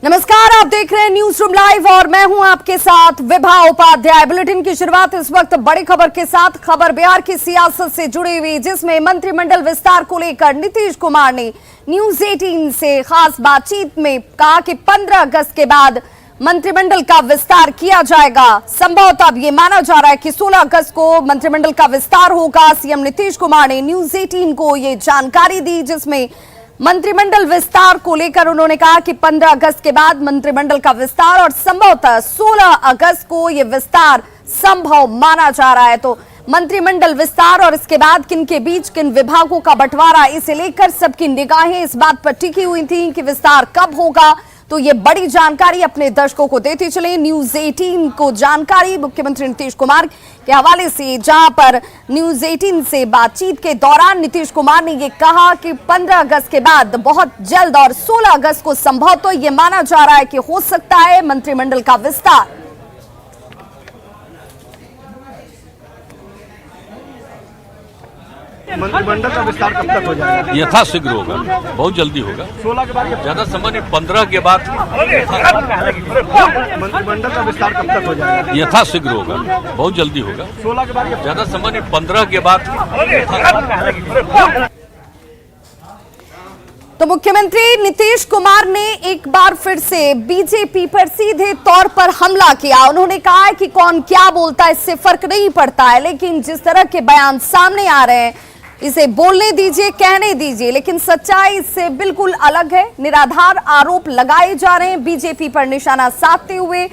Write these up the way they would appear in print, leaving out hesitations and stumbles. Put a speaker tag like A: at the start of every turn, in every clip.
A: नमस्कार, आप देख रहे हैं न्यूज रूम लाइव और मैं हूं आपके साथ विभा उपाध्याय। बुलेटिन की शुरुआत इस वक्त बड़ी खबर के साथ। खबर बिहार की सियासत से जुड़ी हुई, जिसमें मंत्रिमंडल विस्तार को लेकर नीतीश कुमार ने न्यूज 18 से खास बातचीत में कहा कि 15 अगस्त के बाद मंत्रिमंडल का विस्तार किया जाएगा। संभवतः अब ये माना जा रहा है कि 16 अगस्त को मंत्रिमंडल का विस्तार होगा। सीएम नीतीश कुमार ने न्यूज 18 को ये जानकारी दी, जिसमें मंत्रिमंडल विस्तार को लेकर उन्होंने कहा कि 15 अगस्त के बाद मंत्रिमंडल का विस्तार और संभवतः 16 अगस्त को यह विस्तार संभव माना जा रहा है। तो मंत्रिमंडल विस्तार और इसके बाद किन के बीच किन विभागों का बंटवारा, इसे लेकर सबकी निगाहें इस बात पर टिकी हुई थी कि विस्तार कब होगा। तो ये बड़ी जानकारी अपने दर्शकों को देते चले। न्यूज 18 को जानकारी मुख्यमंत्री नीतीश कुमार के हवाले से, जहां पर न्यूज 18 से बातचीत के दौरान नीतीश कुमार ने ये कहा कि 15 अगस्त के बाद बहुत जल्द और 16 अगस्त को संभव तो ये माना जा रहा है कि हो सकता है मंत्रिमंडल का विस्तार।
B: मंत्रिमंडल का विस्तार कब तक हो जाएगा?
C: यथाशीघ्र होगा, बहुत जल्दी होगा।
B: 16 के बाद
C: ज्यादा समय नहीं, 15 के बाद
B: मंत्रिमंडल का विस्तार कब तक हो जाएगा?
C: यथाशीघ्र होगा, बहुत जल्दी होगा।
B: 16 के बाद
C: ज्यादा समय नहीं, 15 के बाद।
A: तो मुख्यमंत्री नीतीश कुमार ने एक बार फिर से बीजेपी पर सीधे तौर पर हमला किया। उन्होंने कहा है कि कौन क्या बोलता है इससे फर्क नहीं पड़ता है, लेकिन जिस तरह के बयान सामने आ रहे हैं इसे बोलने दीजिए, कहने दीजिए, लेकिन सच्चाई इससे बिल्कुल अलग है। निराधार आरोप लगाए जा रहे हैं बीजेपी पर निशाना साधते हुए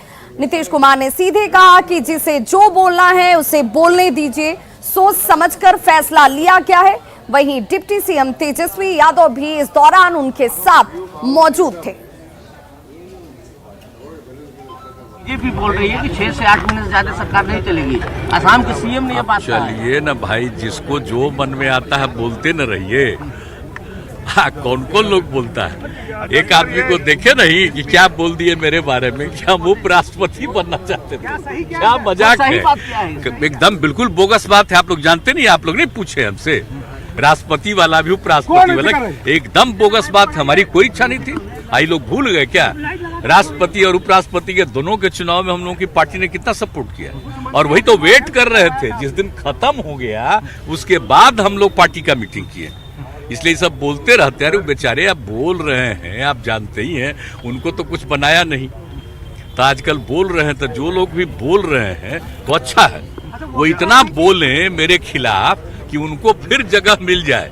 A: नीतीश कुमार ने सीधे कहा कि जिसे जो बोलना है उसे बोलने दीजिए, सोच समझकर फैसला लिया गया है। वहीं डिप्टी सीएम तेजस्वी यादव भी इस दौरान उनके साथ मौजूद थे।
D: बीजेपी बोल रही है कि 6 से 8 महीने से ज्यादा सरकार नहीं चलेगी। असम के सीएम ने ये बात कहा है।
C: चलिए ना भाई, जिसको जो मन में आता है बोलते न रहिए। हाँ, कौन कौन लोग बोलता है? एक आदमी को देखे नहीं कि क्या बोल दिए मेरे बारे में, क्या हम उपराष्ट्रपति बनना चाहते थे? क्या मजाक है? एकदम बिल्कुल बोगस बात है। आप लोग जानते नहीं, आप लोग नहीं पूछे हमसे। राष्ट्रपति वाला भी उपराष्ट्रपति वाला एकदम बोगस बात। हमारी कोई इच्छा नहीं थी। आई लोग भूल गए क्या? राष्ट्रपति और उपराष्ट्रपति के दोनों के चुनाव में हम लोगों की पार्टी ने कितना सपोर्ट किया, और वही तो वेट कर रहे थे। जिस दिन खत्म हो गया उसके बाद हम लोग पार्टी का मीटिंग किए। इसलिए सब बोलते रहते हैं। अरे बेचारे आप बोल रहे हैं, आप जानते ही हैं उनको तो कुछ बनाया नहीं, तो आजकल बोल रहे हैं। तो जो लोग भी बोल रहे हैं तो अच्छा है, वो इतना बोले मेरे खिलाफ कि उनको फिर जगह मिल जाए।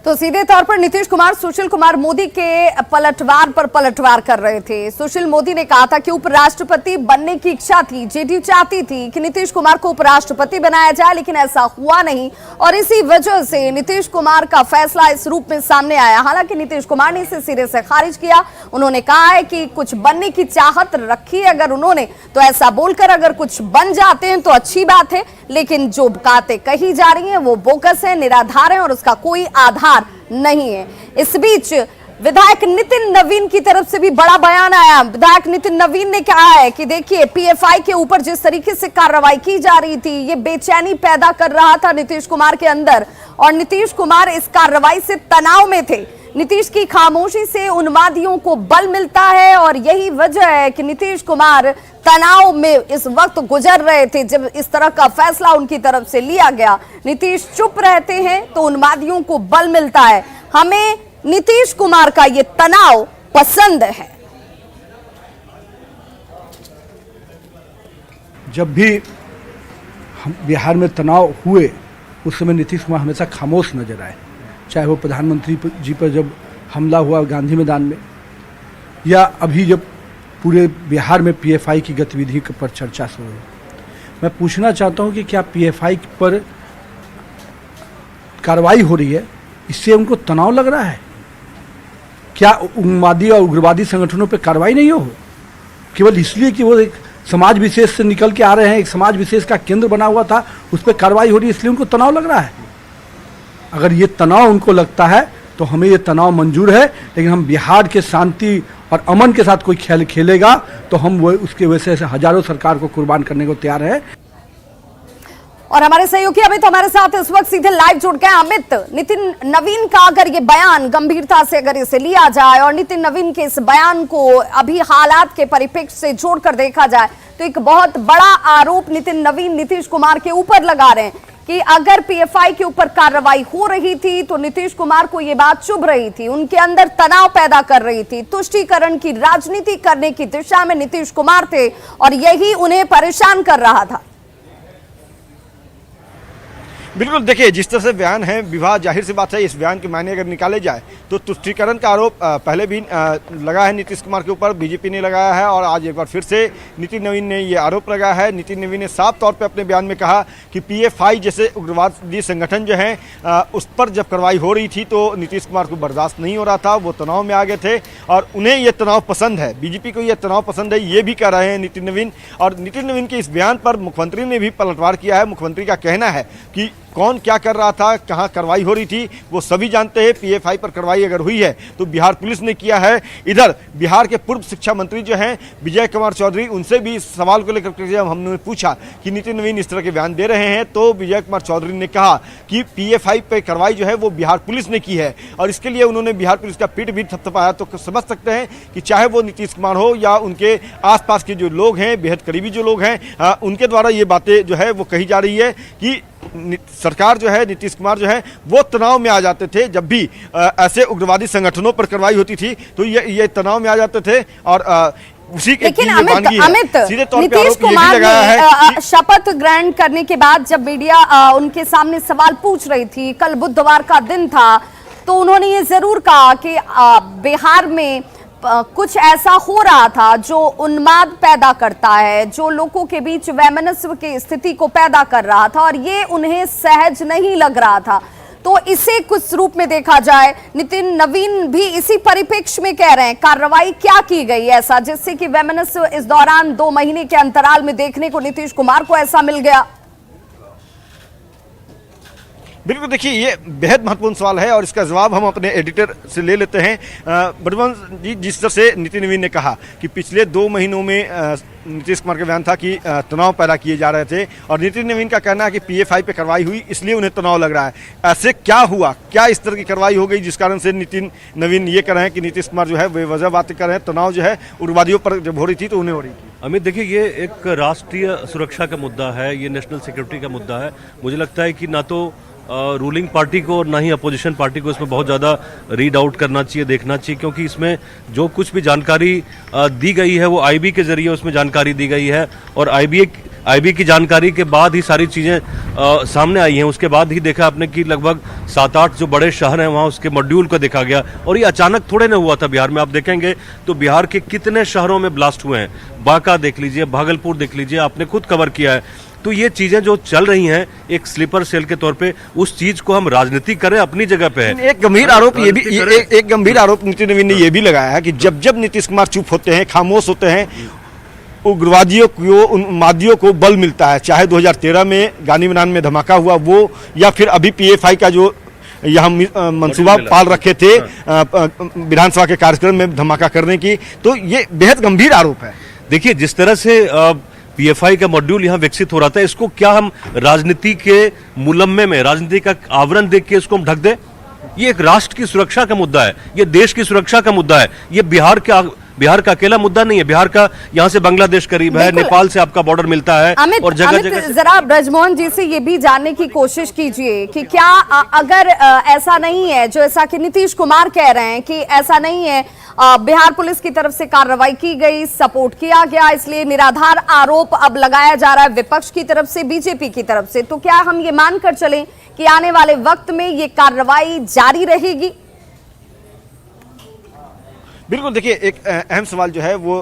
A: तो सीधे तौर पर नीतीश कुमार सुशील कुमार मोदी के पलटवार पर पलटवार कर रहे थे। सुशील मोदी ने कहा था कि उपराष्ट्रपति बनने की इच्छा थी, जेडीयू चाहती थी कि नीतीश कुमार को उपराष्ट्रपति बनाया जाए, लेकिन ऐसा हुआ नहीं और इसी वजह से नीतीश कुमार का फैसला इस रूप में सामने आया। हालांकि नीतीश कुमार ने इसे सिरे से खारिज किया। उन्होंने कहा है कि कुछ बनने की चाहत रखी है अगर उन्होंने, तो ऐसा बोलकर अगर कुछ बन जाते हैं तो अच्छी बात है, लेकिन जो बातें कही जा रही हैं वो बोगस है, निराधार है और उसका कोई आधार नहीं है। इस बीच विधायक नितिन नवीन की तरफ से भी बड़ा बयान आया। विधायक नितिन नवीन ने कहा है कि देखिए, पीएफआई के ऊपर जिस तरीके से कार्रवाई की जा रही थी, ये बेचैनी पैदा कर रहा था नीतीश कुमार के अंदर, और नीतीश कुमार इस कार्रवाई से तनाव में थे। नीतीश की खामोशी से उन्मादियों को बल मिलता है और यही वजह है कि नीतीश कुमार तनाव में इस वक्त गुजर रहे थे जब इस तरह का फैसला उनकी तरफ से लिया गया। नीतीश चुप रहते हैं तो उन्मादियों को बल मिलता है। हमें नीतीश कुमार का ये तनाव पसंद है।
E: जब भी हम बिहार में तनाव हुए उस समय नीतीश कुमार हमेशा खामोश नजर आए, चाहे वो प्रधानमंत्री जी पर जब हमला हुआ गांधी मैदान में, या अभी जब पूरे बिहार में पीएफआई की गतिविधि पर चर्चा शुरू हुई। मैं पूछना चाहता हूं कि क्या पीएफआई पर कार्रवाई हो रही है, इससे उनको तनाव लग रहा है? क्या उग्रवादी और उग्रवादी संगठनों पर कार्रवाई नहीं हो केवल इसलिए कि वो एक समाज विशेष से निकल के आ रहे हैं, एक समाज विशेष का केंद्र बना हुआ था, उस पर कार्रवाई हो रही है इसलिए उनको तनाव लग रहा है? अगर ये तनाव उनको लगता है तो हमें ये तनाव मंजूर है, लेकिन हम बिहार के शांति और अमन के साथ कोई खेल खेलेगा तो हम वो उसके वजह से हजारों सरकार को कुर्बान करने को तैयार है।
A: और हमारे सहयोगी अमित हमारे साथ इस वक्त सीधे लाइव जुड़ गए। अमित, नितिन नवीन का अगर ये बयान गंभीरता से अगर इसे लिया जाए और नितिन नवीन के इस बयान को अभी हालात के परिप्रेक्ष्य से जोड़कर देखा जाए तो एक बहुत बड़ा आरोप नितिन नवीन नीतीश कुमार के ऊपर लगा रहे हैं कि अगर पीएफआई के ऊपर कार्रवाई हो रही थी तो नीतीश कुमार को ये बात चुभ रही थी, उनके अंदर तनाव पैदा कर रही थी, तुष्टीकरण की राजनीति करने की दिशा में नीतीश कुमार थे और यही उन्हें परेशान कर रहा था।
B: बिल्कुल, देखिए जिस तरह से बयान है विवाह, जाहिर सी बात है इस बयान के मायने अगर निकाले जाए तो तुष्टीकरण का आरोप पहले भी लगा है नीतीश कुमार के ऊपर, बीजेपी ने लगाया है और आज एक बार फिर से नितिन नवीन ने ये आरोप लगाया है। नितिन नवीन ने साफ तौर पे अपने बयान में कहा कि पीएफआई जैसे उग्रवादी संगठन जो है उस पर जब कार्रवाई हो रही थी तो नीतीश कुमार को बर्दाश्त नहीं हो रहा था, वो तनाव में आ गए थे और उन्हें ये तनाव पसंद है, बीजेपी को ये तनाव पसंद है, ये भी कह रहे हैं नितिन नवीन। और नितिन नवीन के इस बयान पर मुख्यमंत्री ने भी पलटवार किया है। मुख्यमंत्री का कहना है कि कौन क्या कर रहा था, कहां कार्रवाई हो रही थी वो सभी जानते हैं। पीएफआई पर कार्रवाई अगर हुई है तो बिहार पुलिस ने किया है। इधर बिहार के पूर्व शिक्षा मंत्री जो हैं विजय कुमार चौधरी, उनसे भी इस सवाल को लेकर जब हमने पूछा कि नितिन नवीन इस तरह के बयान दे रहे हैं तो विजय कुमार चौधरी ने कहा कि पीएफआई पर कार्रवाई जो है वो बिहार पुलिस ने की है और इसके लिए उन्होंने बिहार पुलिस का पीठ भी थपथपाया। तो समझ सकते हैं कि चाहे वो नीतीश कुमार हो या उनके आसपास के जो लोग हैं, बेहद करीबी जो लोग हैं, उनके द्वारा ये बातें जो है वो कही जा रही है कि सरकार जो है, नीतीश कुमार जो है वो तनाव में आ जाते थे जब भी ऐसे उग्रवादी संगठनों पर कार्रवाई होती थी तो ये तनाव में आ जाते थे। और उसी के
A: लेकिन अमित
B: सीधे तौर पे
A: नीतीश कुमार ने शपथ ग्रहण करने के बाद जब मीडिया उनके सामने सवाल पूछ रही थी, कल बुधवार का दिन था, तो उन्होंने ये जरूर कहा कि बिहार में कुछ ऐसा हो रहा था जो उन्माद पैदा करता है, जो लोगों के बीच वैमनस्य की स्थिति को पैदा कर रहा था और ये उन्हें सहज नहीं लग रहा था। तो इसे कुछ रूप में देखा जाए, नितिन नवीन भी इसी परिप्रेक्ष्य में कह रहे हैं कार्रवाई क्या की गई ऐसा जिससे कि वैमनस्य इस दौरान 2 महीने के अंतराल में देखने को नीतीश कुमार को ऐसा मिल गया।
B: बिल्कुल, देखिए ये बेहद महत्वपूर्ण सवाल है और इसका जवाब हम अपने एडिटर से ले लेते हैं। बड़वंश जी, जिस तरह से नितिन नवीन ने कहा कि पिछले 2 महीनों में नीतीश कुमार का बयान था कि तनाव पैदा किए जा रहे थे और नितिन नवीन का कहना है कि पीएफआई पे कार्रवाई हुई इसलिए उन्हें तनाव लग रहा है। ऐसे क्या हुआ, क्या इस तरह की कार्रवाई हो गई जिस कारण से नितिन नवीन ये कह रहे हैं कि नीतीश कुमार जो है बेवजह बातें कर रहे हैं, तनाव जो है उग्रवादियों पर जब हो रही थी तो उन्हें हो रही थी।
F: अमित, देखिए ये एक राष्ट्रीय सुरक्षा का मुद्दा है, ये नेशनल सिक्योरिटी का मुद्दा है। मुझे लगता है कि ना तो रूलिंग पार्टी को और ना ही अपोजिशन पार्टी को इसमें बहुत ज़्यादा रीड आउट करना चाहिए, देखना चाहिए, क्योंकि इसमें जो कुछ भी जानकारी दी गई है वो आईबी के जरिए उसमें जानकारी दी गई है और आईबी की जानकारी के बाद ही सारी चीज़ें सामने आई हैं। उसके बाद ही देखा आपने कि लगभग 7-8 जो बड़े शहर हैं वहाँ उसके मॉड्यूल को देखा गया और ये अचानक थोड़े न हुआ था। बिहार में आप देखेंगे तो बिहार के कितने शहरों में ब्लास्ट हुए हैं, बांका देख लीजिए, भागलपुर देख लीजिए, आपने खुद कवर किया है। तो ये चीजें जो चल रही हैं एक स्लीपर सेल के तौर पे, उस चीज को हम राजनीति करें अपनी जगह पे है।
B: एक गंभीर आरोप ये भी एक गंभीर आरोप नितिन नवीन ने ये भी लगाया है कि जब जब नीतीश कुमार चुप होते हैं, खामोश होते हैं, उग्रवादियों को, उन्मादियों को बल मिलता है। चाहे 2013 में गांधी मैदान में धमाका हुआ वो, या फिर अभी पीएफआई का जो यहाँ मंसूबा पाल रखे थे विधानसभा के कार्यक्रम में धमाका करने की, तो ये बेहद गंभीर आरोप है।
F: देखिए जिस तरह से पीएफआई का मॉड्यूल यहाँ विकसित हो रहा था, इसको क्या हम राजनीति के मुलम्मे में, राजनीति का आवरण देख के इसको हम ढक दें? ये एक राष्ट्र की सुरक्षा का मुद्दा है, ये देश की सुरक्षा का मुद्दा है, ये बिहार का अकेला मुद्दा नहीं है। बिहार का यहाँ से बांग्लादेश करीब है, नेपाल से आपका बॉर्डर मिलता है और जगह जगह।
A: जरा ब्रजमोहन जी से ये भी जानने की कोशिश कीजिए कि क्या अगर ऐसा नहीं है जो ऐसा कि नीतीश कुमार कह रहे हैं कि ऐसा नहीं है, बिहार पुलिस की तरफ से कार्रवाई की गई, सपोर्ट किया गया, इसलिए निराधार आरोप अब लगाया जा रहा है विपक्ष की तरफ से, बीजेपी की तरफ से, तो क्या हम ये मानकर चलें कि आने वाले वक्त में ये कार्रवाई जारी रहेगी?
B: बिल्कुल, देखिए एक अहम सवाल जो है वो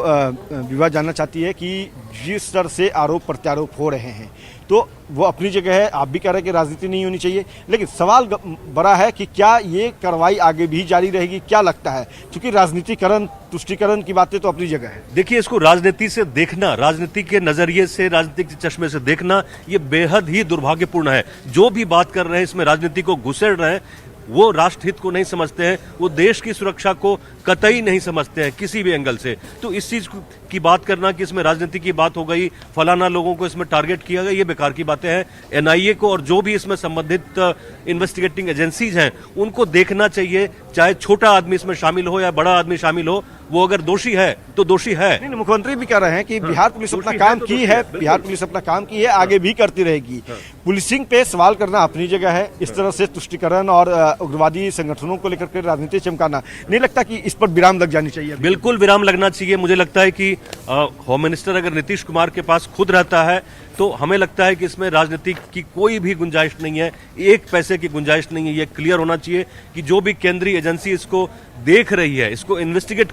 B: विवाद जानना चाहती है कि जिस तरह से आरोप प्रत्यारोप हो रहे हैं तो वो अपनी जगह है, आप भी कह रहे हैं कि राजनीति नहीं होनी चाहिए, लेकिन सवाल बड़ा है कि क्या ये कार्रवाई आगे भी जारी रहेगी, क्या लगता है? क्योंकि राजनीतिकरण, तुष्टीकरण की बातें तो अपनी जगह है।
F: देखिए इसको राजनीति से देखना, राजनीति के नजरिए से, राजनीति के चश्मे से देखना, ये बेहद ही दुर्भाग्यपूर्ण है। जो भी बात कर रहे हैं इसमें राजनीति को घुसेड़ रहे हैं, वो राष्ट्र हित को नहीं समझते हैं, वो देश की सुरक्षा को कतई नहीं समझते हैं किसी भी एंगल से। तो इस चीज की बात करना कि इसमें राजनीति की बात हो गई, फलाना लोगों को इसमें टारगेट किया गया, ये बेकार की बातें हैं। एनआईए को और जो भी इसमें संबंधित इन्वेस्टिगेटिंग एजेंसीज हैं उनको देखना चाहिए, चाहे छोटा आदमी इसमें शामिल हो या बड़ा आदमी शामिल हो, वो अगर दोषी है तो दोषी है।
B: नहीं, मुख्यमंत्री भी कह रहे हैं कि बिहार पुलिस अपना काम की है, बिहार पुलिस अपना काम की है, आगे भी करती रहेगी। पुलिसिंग पे सवाल करना अपनी जगह है, इस तरह से तुष्टीकरण और उग्रवादी संगठनों को लेकर के राजनीति चमकाना, नहीं लगता कि इस पर विराम लग जानी चाहिए?
F: बिल्कुल विराम लगना चाहिए। मुझे लगता है कि होम मिनिस्टर अगर नीतीश कुमार के पास खुद रहता है तो हमें लगता है कि इसमें राजनीति की कोई भी गुंजाइश नहीं है, एक पैसे की गुंजाइश नहीं है। ये क्लियर होना चाहिए कि जो भी केंद्रीय एजेंसी इसको देख रही है, इसको इन्वेस्टिगेट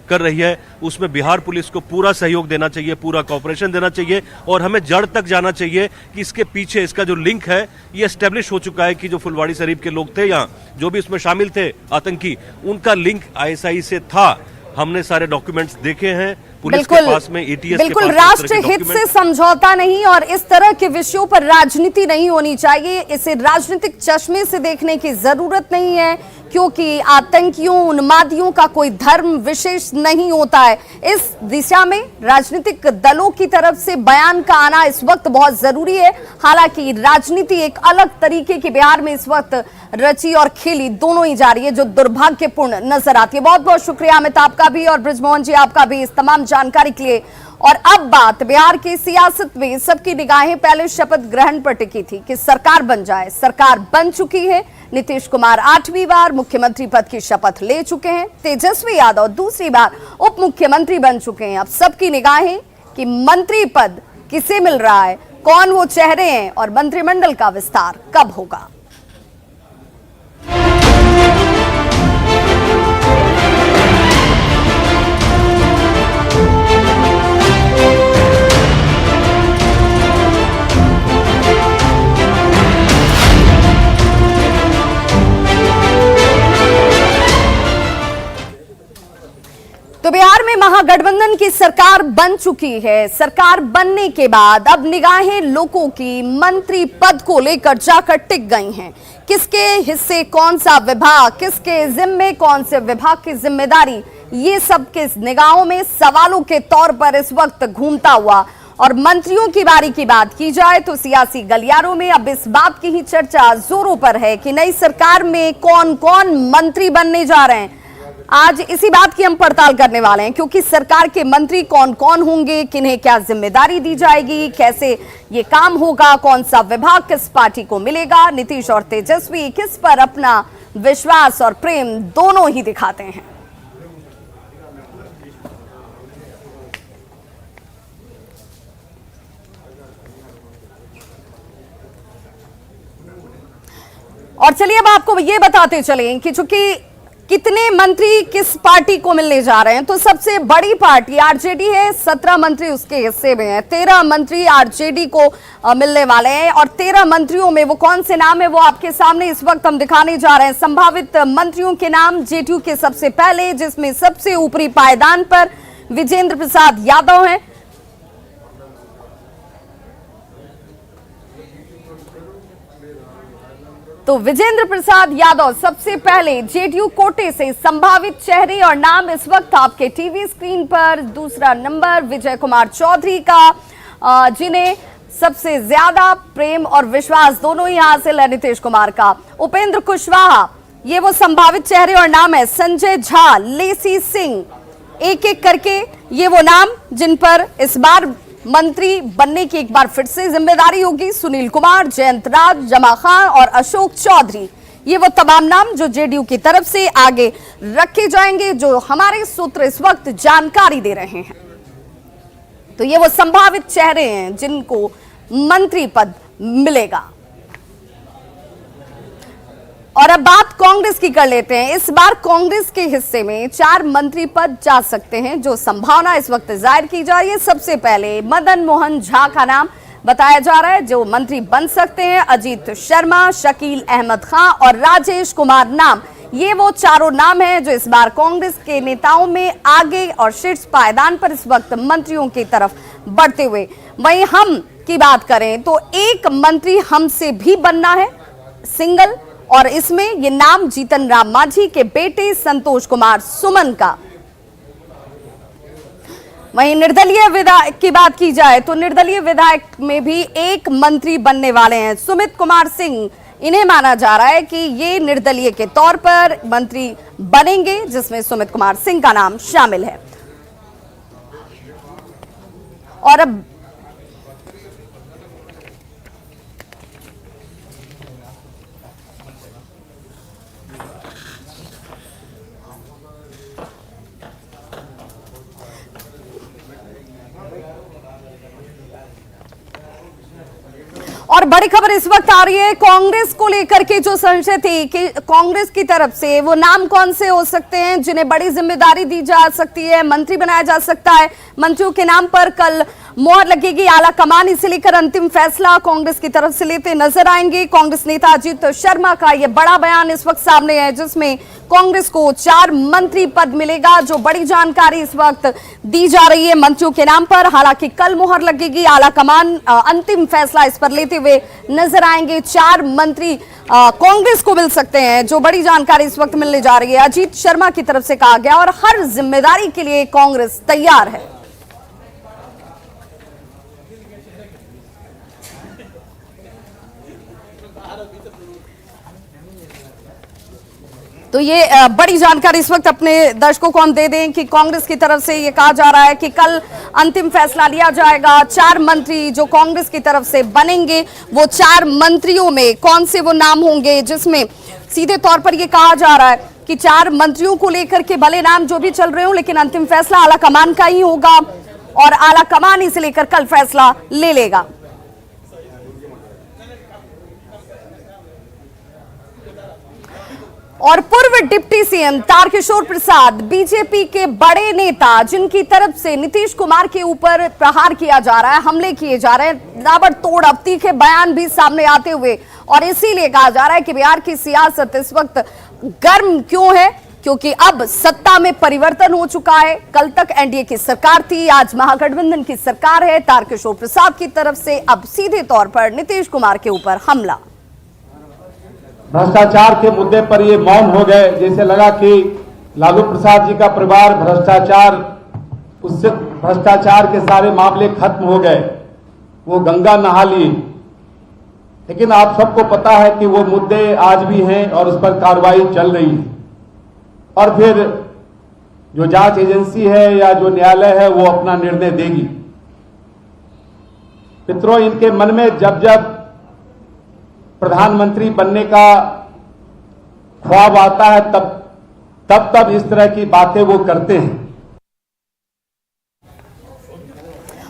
F: कर रही है, उसमें बिहार पुलिस को पूरा सहयोग देना चाहिए, पूरा कॉपरेशन देना चाहिए और हमें जड़ तक जाना चाहिए कि इसके पीछे इसका जो लिंक है ये एस्टेब्लिश हो चुका है कि जो फुलवाड़ी शरीफ के लोग थे या जो भी इसमें शामिल थे आतंकी, उनका लिंक आईएसआई से था। हमने सारे डॉक्यूमेंट्स देखे हैं, पुलिस के पास में, एटीएस
A: बिल्कुल
F: के पास
A: राष्ट्र हित से समझौता नहीं और इस तरह के विषयों पर राजनीति नहीं होनी चाहिए। इसे राजनीतिक चश्मे से देखने की जरूरत नहीं है, क्योंकि आतंकियों, उन्मादियों का कोई धर्म विशेष नहीं होता है। इस दिशा में राजनीतिक दलों की तरफ से बयान का आना इस वक्त बहुत जरूरी है। हालांकि राजनीति एक अलग तरीके की बिहार में इस वक्त रची और खेली दोनों ही जा रही है, जो दुर्भाग्यपूर्ण नजर आती है। बहुत बहुत शुक्रिया अमित आपका भी और ब्रिजमोहन जी आपका भी इस तमाम जानकारी के लिए। और अब बात बिहार की सियासत में सबकी निगाहें पहले शपथ ग्रहण पर टिकी थी कि सरकार बन जाए। सरकार बन चुकी है। नीतीश कुमार 8वीं बार मुख्यमंत्री पद की शपथ ले चुके हैं। तेजस्वी यादव दूसरी बार उप मुख्यमंत्री बन चुके हैं। अब सबकी निगाहें कि मंत्री पद किसे मिल रहा है, कौन वो चेहरे हैं और मंत्रिमंडल का विस्तार कब होगा। तो बिहार में महागठबंधन की सरकार बन चुकी है। सरकार बनने के बाद अब निगाहें लोगों की मंत्री पद को लेकर जाकर टिक गई हैं। किसके हिस्से कौन सा विभाग, किसके जिम्मे कौन से विभाग की जिम्मेदारी, ये सब के निगाहों में सवालों के तौर पर इस वक्त घूमता हुआ। और मंत्रियों की बारी की बात की जाए तो सियासी गलियारों में अब इस बात की ही चर्चा जोरों पर है कि नई सरकार में कौन कौन मंत्री बनने जा रहे हैं। आज इसी बात की हम पड़ताल करने वाले हैं, क्योंकि सरकार के मंत्री कौन कौन होंगे, किन्हें क्या जिम्मेदारी दी जाएगी, कैसे ये काम होगा, कौन सा विभाग किस पार्टी को मिलेगा। नीतीश और तेजस्वी किस पर अपना विश्वास और प्रेम दोनों ही दिखाते हैं। और चलिए अब आपको ये बताते चलें कि चूंकि कितने मंत्री किस पार्टी को मिलने जा रहे हैं, तो सबसे बड़ी पार्टी आरजेडी है। 17 मंत्री उसके हिस्से में हैं। 13 मंत्री आरजेडी को मिलने वाले हैं और 13 मंत्रियों में वो कौन से नाम है वो आपके सामने इस वक्त हम दिखाने जा रहे हैं। संभावित मंत्रियों के नाम जेडीयू के सबसे पहले, जिसमें सबसे ऊपरी पायदान पर विजेंद्र प्रसाद यादव हैं। तो विजेंद्र प्रसाद यादव सबसे पहले जेडीयू कोटे से संभावित चेहरे और नाम इस वक्त आपके टीवी स्क्रीन पर। दूसरा नंबर विजय कुमार चौधरी का, जिन्हें सबसे ज्यादा प्रेम और विश्वास दोनों ही हासिल है नीतीश कुमार का। उपेंद्र कुशवाहा, ये वो संभावित चेहरे और नाम है। संजय झा, लेसी सिंह, एक एक करके ये वो नाम जिन पर इस बार मंत्री बनने की एक बार फिर से जिम्मेदारी होगी। सुनील कुमार, जयंत राज, जमा खान और अशोक चौधरी, ये वो तमाम नाम जो जेडीयू की तरफ से आगे रखे जाएंगे, जो हमारे सूत्र इस वक्त जानकारी दे रहे हैं। तो ये वो संभावित चेहरे हैं जिनको मंत्री पद मिलेगा। और अब बात कांग्रेस की कर लेते हैं। इस बार कांग्रेस के हिस्से में 4 मंत्री पद जा सकते हैं, जो संभावना इस वक्त जाहिर की जा रही है। सबसे पहले मदन मोहन झा का नाम बताया जा रहा है जो मंत्री बन सकते हैं। अजीत शर्मा, शकील अहमद खान और राजेश कुमार नाम, ये वो चारों नाम हैं जो इस बार कांग्रेस के नेताओं में आगे और शीर्ष पायदान पर इस वक्त मंत्रियों की तरफ बढ़ते हुए। वहीं हम की बात करें तो एक मंत्री हमसे भी बनना है, सिंगल, और इसमें ये नाम जीतन राम मांझी के बेटे संतोष कुमार सुमन का। वहीं निर्दलीय विधायक की बात की जाए तो निर्दलीय विधायक में भी एक मंत्री बनने वाले हैं सुमित कुमार सिंह। इन्हें माना जा रहा है कि ये निर्दलीय के तौर पर मंत्री बनेंगे, जिसमें सुमित कुमार सिंह का नाम शामिल है। और अब और बड़ी खबर इस वक्त आ रही है कांग्रेस को लेकर के, जो संशय थी कि कांग्रेस की तरफ से वो नाम कौन से हो सकते हैं जिन्हें बड़ी जिम्मेदारी दी जा सकती है, मंत्री बनाया जा सकता है। मंत्रियों के नाम पर कल मोहर लगेगी आला कमान, इसे लेकर अंतिम फैसला कांग्रेस की तरफ से लेते नजर आएंगे। कांग्रेस नेता अजीत शर्मा का यह बड़ा बयान इस वक्त सामने है, जिसमें कांग्रेस को 4 मंत्री पद मिलेगा। जो बड़ी जानकारी इस वक्त दी जा रही है मंत्रियों के नाम पर, हालांकि कल मोहर लगेगी आला कमान अंतिम फैसला इस पर लेते हुए नजर आएंगे। 4 मंत्री कांग्रेस को मिल सकते हैं, जो बड़ी जानकारी इस वक्त मिलने जा रही है। अजीत शर्मा की तरफ से कहा गया और हर जिम्मेदारी के लिए कांग्रेस तैयार है। तो ये बड़ी जानकारी इस वक्त अपने दर्शकों को हम दे दें कि कांग्रेस की तरफ से ये कहा जा रहा है कि कल अंतिम फैसला लिया जाएगा। 4 मंत्री जो कांग्रेस की तरफ से बनेंगे, वो 4 मंत्रियों में कौन से वो नाम होंगे, जिसमें सीधे तौर पर ये कहा जा रहा है कि 4 मंत्रियों को लेकर के भले नाम जो भी चल रहे हो, लेकिन अंतिम फैसला आला कमान का ही होगा और आला कमान इसे लेकर कल फैसला ले लेगा। और पूर्व deputy CM Tarkishore Prasad, BJP के बड़े नेता, जिनकी तरफ से नीतीश कुमार के ऊपर प्रहार किया जा रहा है, हमले किए जा रहे हैं, ताबड़तोड़ अब तीखे बयान भी सामने आते हुए, और इसीलिए कहा जा रहा है कि बिहार की सियासत इस वक्त गर्म क्यों है, क्योंकि अब सत्ता में परिवर्तन हो चुका है। कल तक एनडीए की सरकार थी, आज महागठबंधन की सरकार है। तारकिशोर प्रसाद की तरफ से अब सीधे तौर पर नीतीश कुमार के ऊपर हमला।
G: भ्रष्टाचार के मुद्दे पर ये मौन हो गए, जैसे लगा कि लालू प्रसाद जी का परिवार उससे भ्रष्टाचार के सारे मामले खत्म हो गए, वो गंगा नहा ली। लेकिन आप सबको पता है कि वो मुद्दे आज भी हैं और उस पर कार्रवाई चल रही है। और फिर जो जांच एजेंसी है या जो न्यायालय है वो अपना निर्णय देगी। मित्रों, इनके मन में जब जब प्रधानमंत्री बनने का ख्वाब आता है तब इस तरह की बातें वो करते हैं।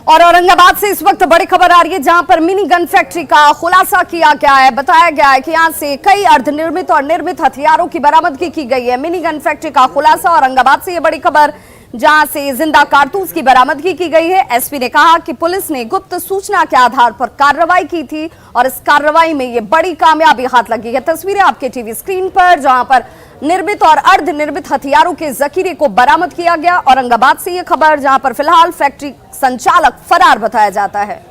A: और औरंगाबाद से इस वक्त बड़ी खबर आ रही है, जहां पर मिनी गन फैक्ट्री का खुलासा किया गया है। बताया गया है कि यहां से कई अर्धनिर्मित और निर्मित हथियारों की बरामदगी की गई है। मिनी गन फैक्ट्री का खुलासा औरंगाबाद से ये बड़ी खबर, जहां से जिंदा कारतूस की बरामदगी की गई है। एसपी ने कहा कि पुलिस ने गुप्त सूचना के आधार पर कार्रवाई की थी और इस कार्रवाई में ये बड़ी कामयाबी हाथ लगी है। तस्वीरें आपके टीवी स्क्रीन पर, जहां पर निर्मित और अर्धनिर्मित हथियारों के जखीरे को बरामद किया गया। औरंगाबाद से ये खबर, जहां पर फिलहाल फैक्ट्री संचालक फरार बताया जाता है।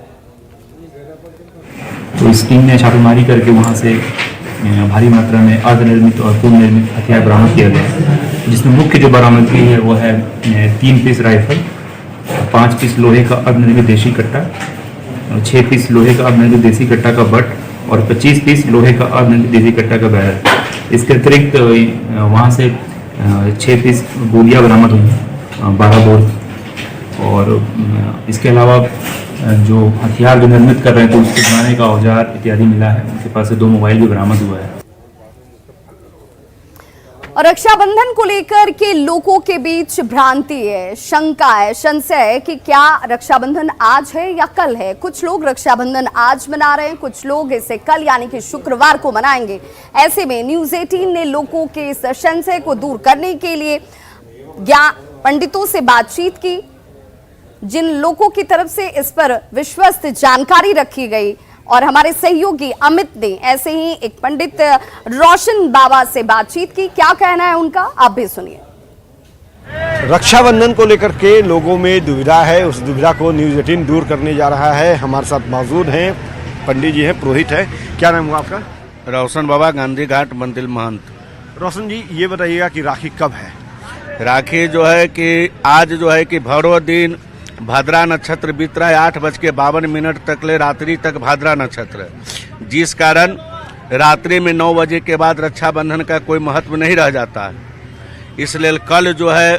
H: तो इस टीम ने छापेमारी करके वहां से भारी मात्रा में अर्धनिर्मित और पूर्ण निर्मित हथियार बरामद किया गया, जिसमें मुख्य जो बरामदगी है वो है 3 पीस राइफल, 5 पीस लोहे का अर्धनिर्मित देसी कट्टा, 6 पीस लोहे का अर्धनिर्मित देसी कट्टा का बट और 25 पीस लोहे का अर्धनिर्मित देसी कट्टा का बैरल। इसके अतिरिक्त वहाँ से 6 पीस गोलियाँ बरामद हुई 12 बोर, और इसके अलावा जो हथियार जो निर्मित कर रहे हैं तो उसके बनाने का औजार इत्यादि मिला है। उनके पास से 2 मोबाइल भी बरामद हुआ है।
A: और रक्षाबंधन को लेकर के लोगों के बीच भ्रांति है, शंका है, संशय है कि क्या रक्षाबंधन आज है या कल है। कुछ लोग रक्षाबंधन आज मना रहे हैं, कुछ लोग इसे कल यानी कि शुक्रवार को मनाएंगे। ऐसे में न्यूज़ 18 ने लोगों के इस संशय को दूर करने के लिए पंडितों से बातचीत की, जिन लोगों की तरफ से इस पर विश्वस्त जानकारी रखी गई। और हमारे सहयोगी अमित ने ऐसे ही एक पंडित रोशन बाबा से बातचीत की। क्या कहना है उनका, आप भी सुनिए।
B: रक्षाबंधन को लेकर के लोगों में दुविधा है, उस दुविधा को न्यूज़ 18 दूर करने जा रहा है। हमारे साथ मौजूद हैं पंडित जी हैं, पुरोहित है। क्या नाम हुआ आपका?
I: रोशन बाबा, गांधी घाट, मंदिर महंत।
B: रोशन जी, ये बताइएगा कि राखी कब है?
I: राखी जो है कि आज जो है कि भरो दिन भाद्रा नक्षत्र बीत रहा है, 8:52 तक ले रात्रि तक भाद्रा नक्षत्र है, जिस कारण रात्रि में 9 बजे के बाद रक्षाबंधन का कोई महत्व नहीं रह जाता है। इसलिए कल जो है,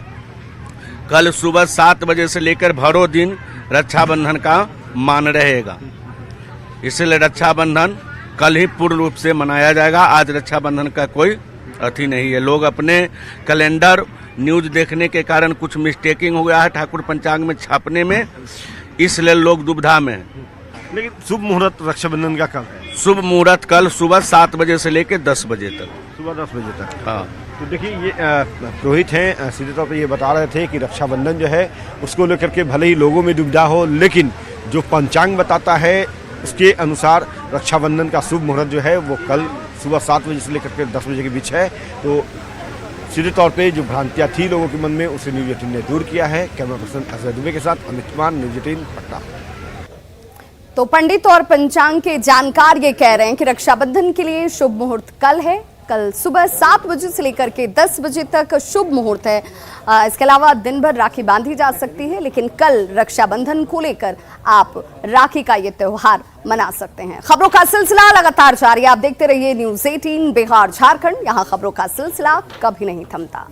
I: कल सुबह 7 बजे से लेकर भरो दिन रक्षाबंधन का मान रहेगा। इसलिए रक्षाबंधन कल ही पूर्ण रूप से मनाया जाएगा। आज रक्षाबंधन का कोई अति नहीं है। लोग अपने कैलेंडर न्यूज देखने के कारण कुछ मिस्टेकिंग हो गया है ठाकुर पंचांग में छापने में, इसलिए लोग दुविधा में हैं।
B: लेकिन शुभ मुहूर्त रक्षाबंधन का कब है?
I: शुभ मुहूर्त कल सुबह 7 बजे से लेकर 10 बजे तक।
B: सुबह 10 बजे तक।
I: हाँ,
B: तो देखिए, ये पुरोहित हैं, सीधे तौर पर ये बता रहे थे कि रक्षाबंधन जो है उसको लेकर के भले ही लोगों में दुविधा हो, लेकिन जो पंचांग बताता है उसके अनुसार रक्षाबंधन का शुभ मुहूर्त जो है वो कल सुबह 7 बजे से लेकर के 10 बजे के बीच है। तो सीधे तौर पे जो भ्रांतियां थी लोगों के मन में, उसे न्यूज 18 ने दूर किया है। कैमरा पर्सन अजय दुबे के साथ अमित कुमार, न्यूज 18 पटना।
A: तो पंडित और पंचांग के जानकार ये कह रहे हैं कि रक्षाबंधन के लिए शुभ मुहूर्त कल है। कल सुबह 7 बजे से लेकर के 10 बजे तक शुभ मुहूर्त है। इसके अलावा दिन भर राखी बांधी जा सकती है, लेकिन कल रक्षाबंधन को लेकर आप राखी का ये त्योहार मना सकते हैं। खबरों का सिलसिला लगातार जारी, आप देखते रहिए न्यूज 18 बिहार झारखंड। यहाँ खबरों का सिलसिला कभी नहीं थमता।